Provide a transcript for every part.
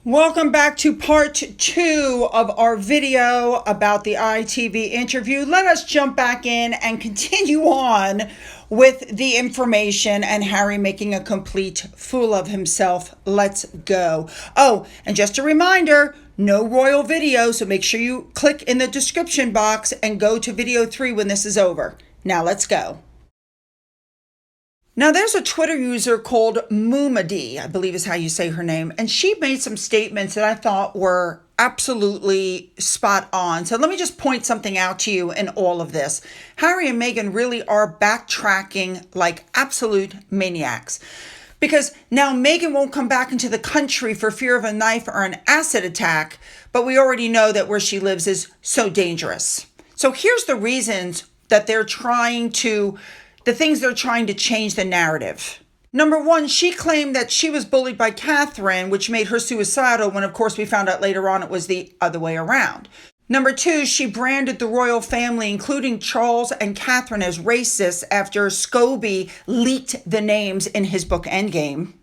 Welcome back to part 2 of our video about the ITV interview. Let us jump back in and continue on with the information and Harry making a complete fool of himself. Let's go. Oh, and just a reminder, no royal video, so make sure you click in the description box and go to video 3 when this is over. Now let's go. Now, there's a Twitter user called Mumadi, I believe is how you say her name, and she made some statements that I thought were absolutely spot on. So let me just point something out to you in all of this. Harry and Meghan really are backtracking like absolute maniacs. Because now Meghan won't come back into the country for fear of a knife or an acid attack, but we already know that where she lives is so dangerous. So here's the reasons that the things they're trying to change the narrative. Number 1, she claimed that she was bullied by Catherine, which made her suicidal, when of course we found out later on it was the other way around. Number 2, she branded the royal family, including Charles and Catherine, as racist after Scobie leaked the names in his book Endgame.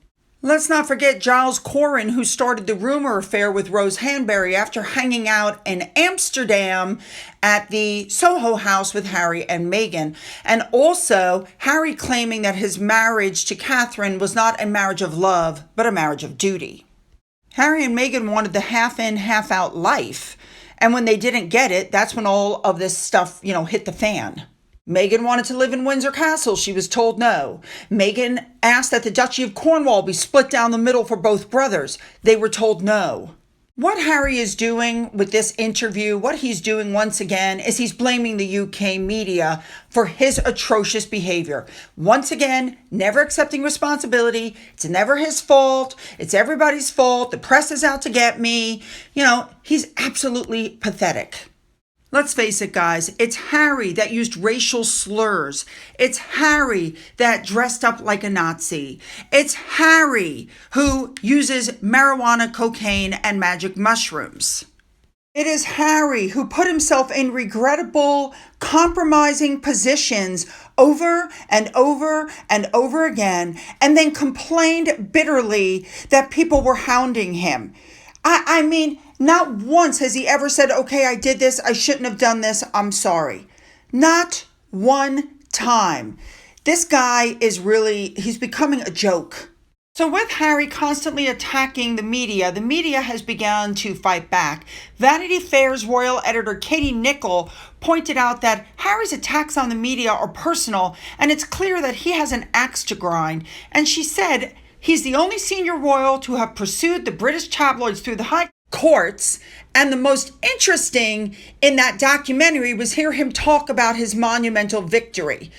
Let's not forget Giles Corrin, who started the rumor affair with Rose Hanbury after hanging out in Amsterdam at the Soho House with Harry and Meghan. And also Harry claiming that his marriage to Catherine was not a marriage of love, but a marriage of duty. Harry and Meghan wanted the half-in, half-out life. And when they didn't get it, that's when all of this stuff, hit the fan. Meghan wanted to live in Windsor Castle. She was told no. Meghan asked that the Duchy of Cornwall be split down the middle for both brothers. They were told no. What Harry is doing with this interview, what he's doing once again, is he's blaming the UK media for his atrocious behavior. Once again, never accepting responsibility. It's never his fault. It's everybody's fault. The press is out to get me. He's absolutely pathetic. Let's face it, guys, it's Harry that used racial slurs. It's Harry that dressed up like a Nazi. It's Harry who uses marijuana, cocaine, and magic mushrooms. It is Harry who put himself in regrettable, compromising positions over and over and over again, and then complained bitterly that people were hounding him. I mean, not once has he ever said, okay, I did this, I shouldn't have done this, I'm sorry. Not one time. This guy he's becoming a joke. So with Harry constantly attacking the media has begun to fight back. Vanity Fair's royal editor Katie Nicholl pointed out that Harry's attacks on the media are personal, and it's clear that he has an axe to grind. And she said, he's the only senior royal to have pursued the British tabloids through the high courts, and the most interesting in that documentary was hear him talk about his monumental victory.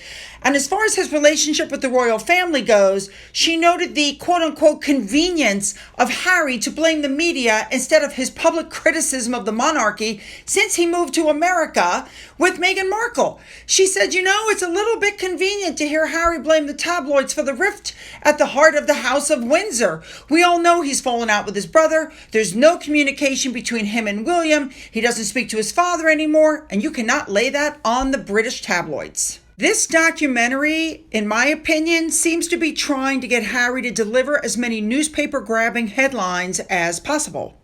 And as far as his relationship with the royal family goes, she noted the quote-unquote convenience of Harry to blame the media instead of his public criticism of the monarchy since he moved to America with Meghan Markle. She said, it's a little bit convenient to hear Harry blame the tabloids for the rift at the heart of the House of Windsor. We all know he's fallen out with his brother. There's no communication between him and William. He doesn't speak to his father anymore, and you cannot lay that on the British tabloids. This documentary, in my opinion, seems to be trying to get Harry to deliver as many newspaper-grabbing headlines as possible.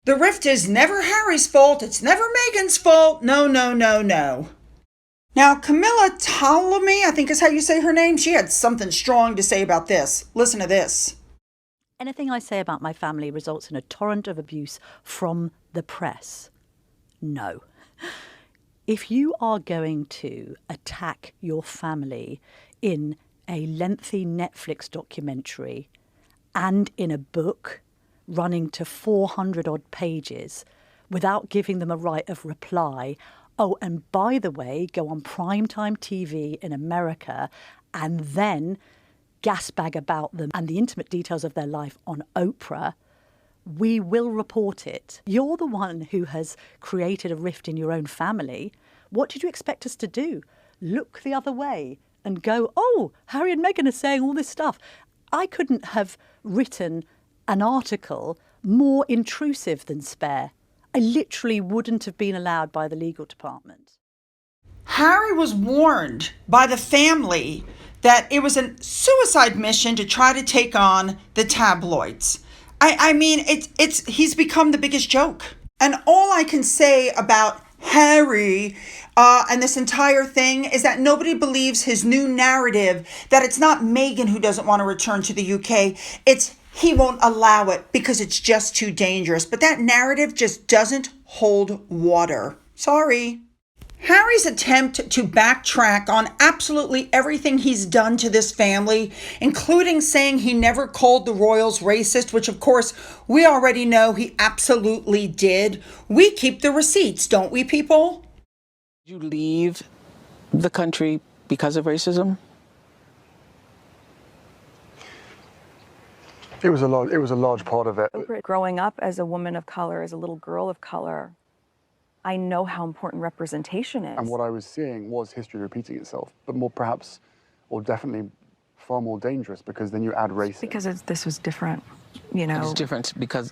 The rift is never Harry's fault. It's never Meghan's fault. No. Now, Camilla Ptolemy, I think is how you say her name, she had something strong to say about this. Listen to this. Anything I say about my family results in a torrent of abuse from the press. No. If you are going to attack your family in a lengthy Netflix documentary and in a book running to 400 odd pages without giving them a right of reply, oh, and by the way, go on primetime TV in America and then gasbag about them and the intimate details of their life on Oprah, we will report it. You're the one who has created a rift in your own family. What did you expect us to do? Look the other way and go, oh, Harry and Meghan are saying all this stuff. I couldn't have written an article more intrusive than spare. I literally wouldn't have been allowed by the legal department. Harry was warned by the family that it was a suicide mission to try to take on the tabloids. I mean, he's become the biggest joke. And all I can say about Harry and this entire thing is that nobody believes his new narrative that it's not Meghan who doesn't want to return to the UK. It's he won't allow it because it's just too dangerous. But that narrative just doesn't hold water. Sorry. Harry's attempt to backtrack on absolutely everything he's done to this family, including saying he never called the royals racist, which of course we already know he absolutely did. We keep the receipts, don't we, people? Did you leave the country because of racism? It was a large part of it. Growing up as a woman of color, as a little girl of color, I know how important representation is. And what I was seeing was history repeating itself, but more perhaps, or definitely far more dangerous, because then you add race. Because this was different, you know. It's different because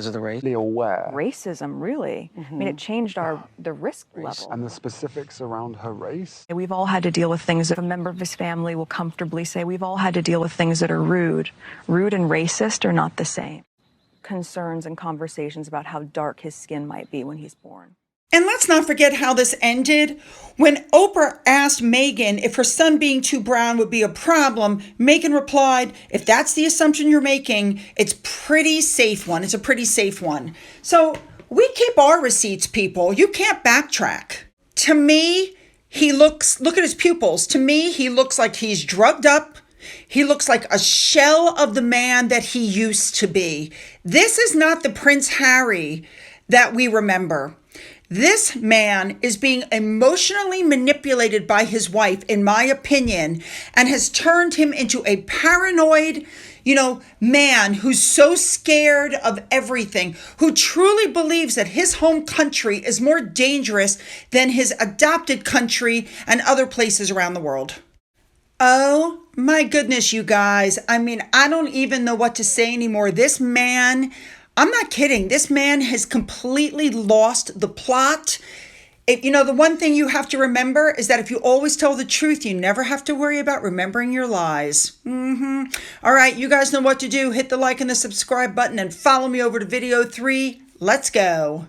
of the race. Aware. Racism, really. I mean, it changed the risk level. And the specifics around her race. We've all had to deal with things that a member of his family will comfortably say, we've all had to deal with things that are rude. Rude and racist are not the same. Concerns and conversations about how dark his skin might be when he's born. And let's not forget how this ended. When Oprah asked Meghan if her son being too brown would be a problem, Meghan replied, if that's the assumption you're making, it's a pretty safe one. It's a pretty safe one. So we keep our receipts, people. You can't backtrack. To me, look at his pupils. To me, he looks like he's drugged up. He looks like a shell of the man that he used to be. This is not the Prince Harry that we remember. This man is being emotionally manipulated by his wife, in my opinion, and has turned him into a paranoid, man who's so scared of everything, who truly believes that his home country is more dangerous than his adopted country and other places around the world. Oh my goodness, you guys. I mean, I don't even know what to say anymore. This man, I'm not kidding. This man has completely lost the plot. The one thing you have to remember is that if you always tell the truth, you never have to worry about remembering your lies. All right, you guys know what to do. Hit the like and the subscribe button and follow me over to video 3. Let's go.